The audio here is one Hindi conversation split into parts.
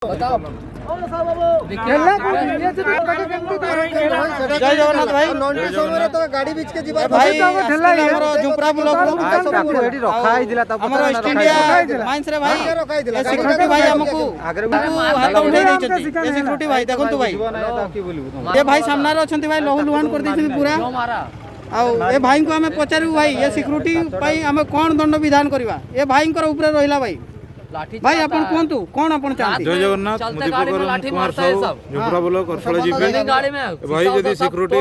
बताओ जय जगन्नाथ भाई गाड़ी बीच के जीवा भाई झुपरा ब्लॉक हमर ईस्ट इंडिया माइंस रे भाई सिक्योरिटी भाई हमको हाथ उठे दैछथि ए सिक्योरिटी भाई देखंतु भाई ए भाई सामने रे अछंती भाई लहु लुहान कर दैछथि पूरा आ ए भाई को हमें पचारू भाई ए सिक्योरिटी भाई हमें कोन दंड विधान करबा ए भाई कर ऊपर रहिला भाई भाई अपन कोंतु कोन अपन चाहती जय जगन्नाथ मुदीपुर कुमार साहू झुपरा ब्लॉक करसला जीपी भाई यदि सिक्योरिटी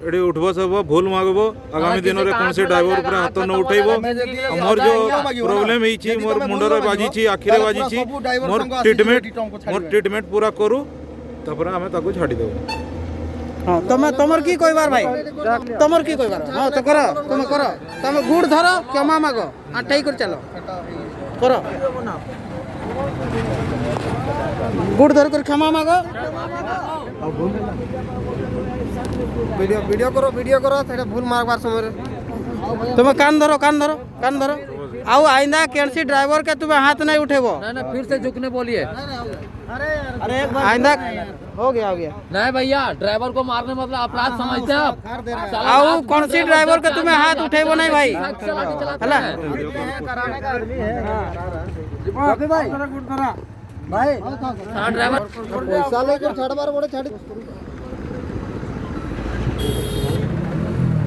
एडी उठबो सब भूल मागबो आगामी दिन रे कोन से ड्राइवर ऊपर हाथ न उठैबो मोर जो प्रॉब्लम ही छी मोर मुंडो रे बाजी छी आखि रे बाजी छी मोर ट्रीटमेंट पूरा करू तपर हमें ताको छाडी देबो। हां तमर की कहबार भाई तमर की कहबार हां तो करो तुम करो तुम गुड़ धरो क्षमा मागो आठै कर चलो करो गुड़ धर कर क्षमा मागो वीडियो करो सेटा भूल मारबार समय तुम कान धरो आओ आइंदा कैंसी ड्राइवर के तुम्हें हाथ नहीं उठेबो ना फिर से झुकने बोलिए। अरे आइंदा हो गया नहीं भैया ड्राइवर को मारने मतलब अपराध समझते हैं आप। आओ कौन सी ड्राइवर के तुम्हें हाथ उठेबो नहीं भाई हला भाई ड्राइवर पैसा लेकर छाड़बार बड़े छाड़ी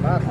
बस